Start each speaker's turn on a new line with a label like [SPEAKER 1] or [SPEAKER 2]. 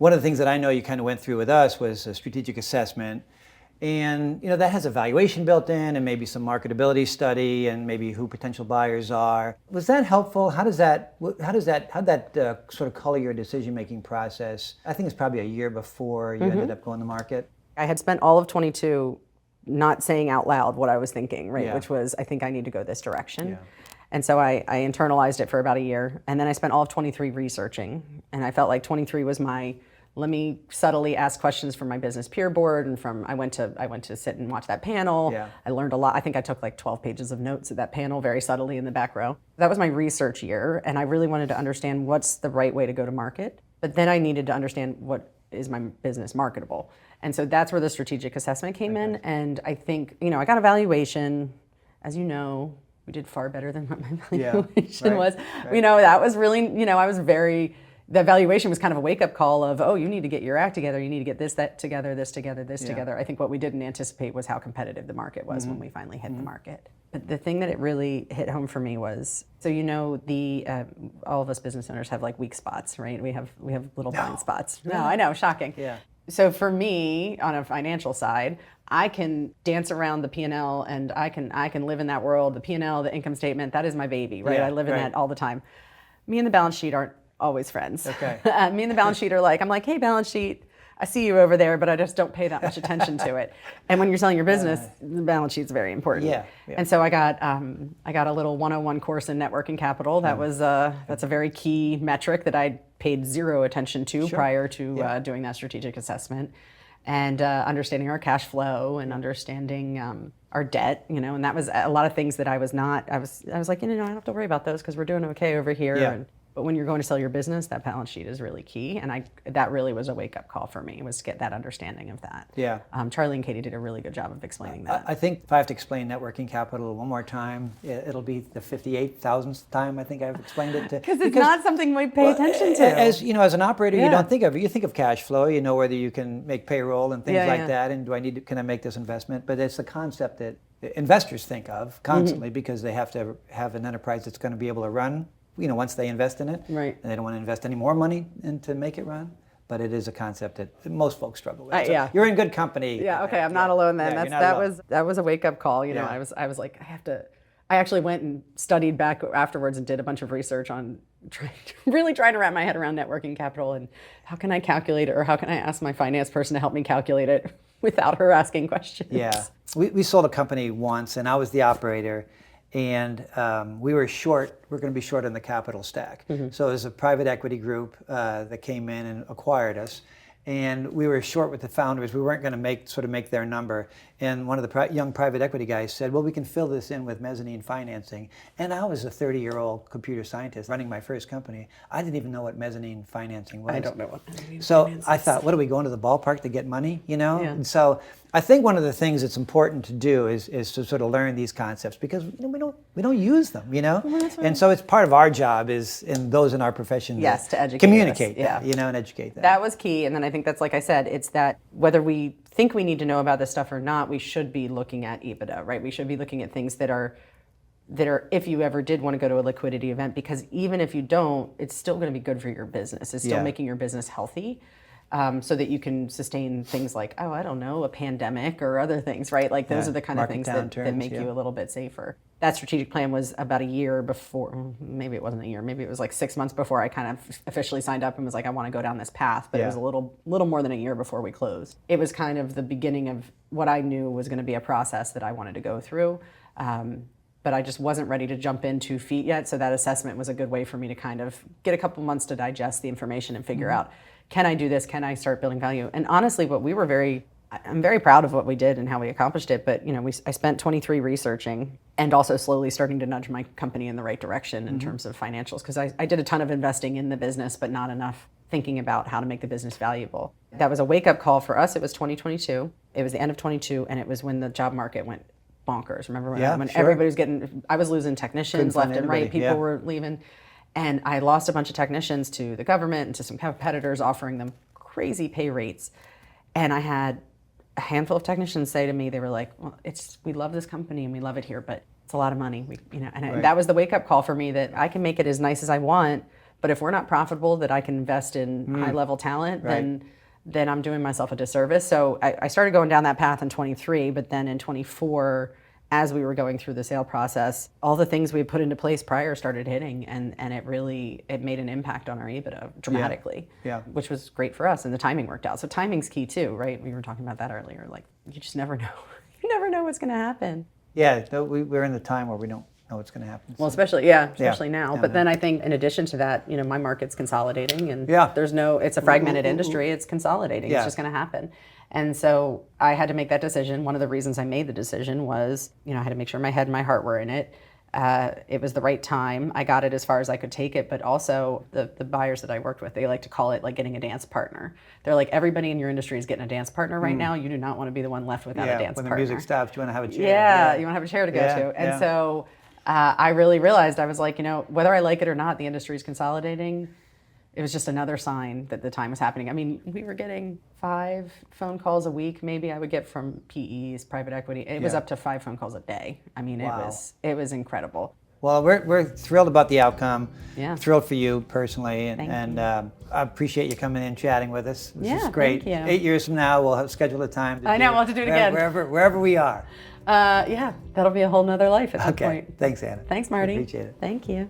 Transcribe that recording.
[SPEAKER 1] One of the things that I know you kind of went through with us was a strategic assessment. And that has a valuation built in and maybe some marketability study and maybe who potential buyers are. Was that helpful? How'd that sort of color your decision-making process? I think it's probably a year before you ended up going to market.
[SPEAKER 2] I had spent all of 22 not saying out loud what I was thinking, right?
[SPEAKER 1] Yeah.
[SPEAKER 2] Which was, I think I need to go this direction.
[SPEAKER 1] Yeah.
[SPEAKER 2] And so I internalized it for about a year. And then I spent all of 23 researching. And I felt like 23 was let me subtly ask questions from my business peer board, and I went to sit and watch that panel.
[SPEAKER 1] Yeah.
[SPEAKER 2] I learned a lot. I think I took like 12 pages of notes at that panel very subtly in the back row. That was my research year, and I really wanted to understand what's the right way to go to market. But then I needed to understand what is my business marketable. And so that's where the strategic assessment came in. And I think, I got a valuation. As you know, we did far better than what my valuation was.
[SPEAKER 1] Right.
[SPEAKER 2] That was really, the valuation was kind of a wake-up call of, oh, you need to get your act together. You need to get this together. I think what we didn't anticipate was how competitive the market was when we finally hit the market. But the thing that it really hit home for me was, so all of us business owners have like weak spots, right? We have little blind spots. No, I know, shocking.
[SPEAKER 1] Yeah.
[SPEAKER 2] So for me, on a financial side, I can dance around the P&L and I can live in that world. The P&L, the income statement, that is my baby, right?
[SPEAKER 1] Yeah,
[SPEAKER 2] I live in that all the time. Me and the balance sheet aren't always friends.
[SPEAKER 1] Okay.
[SPEAKER 2] Me and the balance sheet are I'm like, hey, balance sheet, I see you over there, but I just don't pay that much attention to it. And when you're selling your business, the balance sheet's very important.
[SPEAKER 1] Yeah.
[SPEAKER 2] And so I got a little 101 course in networking capital. That's a very key metric that I paid zero attention to prior to doing that strategic assessment. And understanding our cash flow and understanding our debt, and that was a lot of things that I was like, I don't have to worry about those because we're doing okay over here.
[SPEAKER 1] Yeah.
[SPEAKER 2] But when you're going to sell your business, that balance sheet is really key. And that really was a wake-up call for me, was to get that understanding of that.
[SPEAKER 1] Yeah.
[SPEAKER 2] Charlie and Katie did a really good job of explaining that.
[SPEAKER 1] I think if I have to explain net working capital one more time, it'll be the 58,000th time I think I've explained it to.
[SPEAKER 2] Because it's not something we pay attention to.
[SPEAKER 1] As an operator, you don't think of it. You think of cash flow. You know whether you can make payroll and things like that, and can I make this investment? But it's the concept that investors think of constantly because they have to have an enterprise that's going to be able to run. Once they invest in it,
[SPEAKER 2] right.
[SPEAKER 1] And they don't want to invest any more money to make it run. But it is a concept that most folks struggle with. So you're in good company.
[SPEAKER 2] Yeah. Okay. I'm not alone then. That was a wake up call. I was like, I actually went and studied back afterwards and did a bunch of research on trying to wrap my head around net working capital and how can I calculate it, or how can I ask my finance person to help me calculate it without her asking questions.
[SPEAKER 1] Yeah. We sold a company once, and I was the operator. And we were short. We're going to be short on the capital stack. Mm-hmm. So it was a private equity group that came in and acquired us. And we were short with the founders. We weren't going to make their number. And one of the young private equity guys said, well, we can fill this in with mezzanine financing. And I was a 30-year-old computer scientist running my first company. I didn't even know what mezzanine financing was.
[SPEAKER 2] I don't know what mezzanine
[SPEAKER 1] financing is. So I thought, what are we going to the ballpark to get money?
[SPEAKER 2] Yeah.
[SPEAKER 1] And so I think one of the things that's important to do is to sort of learn these concepts because we don't use them,
[SPEAKER 2] Well,
[SPEAKER 1] and so it's part of our job in our profession
[SPEAKER 2] to educate
[SPEAKER 1] communicate
[SPEAKER 2] us.
[SPEAKER 1] that, and educate that.
[SPEAKER 2] That was key, and then I think that's, like I said, it's that whether we think we need to know about this stuff or not, we should be looking at EBITDA, right? We should be looking at things that are, if you ever did want to go to a liquidity event, because even if you don't, it's still going to be good for your business. It's still making your business healthy. So that you can sustain things like, a pandemic or other things, right? Like those are the kind of things that make you a little bit safer. That strategic plan was about a year before, maybe it wasn't a year, maybe it was like 6 months before I kind of officially signed up and was like, I want to go down this path, but it was a little more than a year before we closed. It was kind of the beginning of what I knew was going to be a process that I wanted to go through. But I just wasn't ready to jump in 2 feet yet. So that assessment was a good way for me to kind of get a couple months to digest the information and figure out, can I do this? Can I start building value? And honestly, I'm very proud of what we did and how we accomplished it. But I spent 23 researching and also slowly starting to nudge my company in the right direction in terms of financials. Because I did a ton of investing in the business, but not enough thinking about how to make the business valuable. That was a wake-up call for us. It was 2022. It was the end of 22, and it was when the job market went bonkers. Remember when everybody was I was losing technicians left and right. People were leaving. And I lost a bunch of technicians to the government and to some competitors offering them crazy pay rates. And I had a handful of technicians say to me, they were like, well, we love this company and we love it here, but it's a lot of money. That was the wake up call for me that I can make it as nice as I want, But if we're not profitable, that I can invest in high level talent, then I'm doing myself a disservice. So I started going down that path in 23, but then in 24, as we were going through the sale process, all the things we had put into place prior started hitting, and it made an impact on our EBITDA dramatically, which was great for us, and the timing worked out. So timing's key too, right? We were talking about that earlier. Like, you just never know. You never know what's going to happen.
[SPEAKER 1] Yeah, we're in the time where we don't know what's going to happen.
[SPEAKER 2] Well, especially now. But then I think in addition to that, my market's consolidating, and it's a fragmented industry. It's consolidating. It's just going to happen. And so I had to make that decision. One of the reasons I made the decision was, I had to make sure my head and my heart were in it. It was the right time. I got it as far as I could take it, but also the buyers that I worked with, they like to call it like getting a dance partner. They're like, everybody in your industry is getting a dance partner right now. You do not want to be the one left without a dance partner.
[SPEAKER 1] When the music stops, you want to have a chair.
[SPEAKER 2] Yeah, you want to have a chair to go to. And so I really realized, I was like, whether I like it or not, the industry is consolidating. It was just another sign that the time was happening. I mean, we were getting 5 phone calls a week, maybe I would get from PEs, private equity. It was up to 5 phone calls a day. I mean, it was incredible.
[SPEAKER 1] Well, we're thrilled about the outcome.
[SPEAKER 2] Yeah.
[SPEAKER 1] Thrilled for you personally,
[SPEAKER 2] Thank
[SPEAKER 1] and I appreciate you coming in and chatting with us. This is great.
[SPEAKER 2] Thank you.
[SPEAKER 1] 8 years from now, we'll schedule a time.
[SPEAKER 2] We'll have to do it again.
[SPEAKER 1] Wherever we are.
[SPEAKER 2] That'll be a whole nother life at that point.
[SPEAKER 1] Thanks, Anna.
[SPEAKER 2] Thanks, Marty.
[SPEAKER 1] Appreciate it.
[SPEAKER 2] Thank you.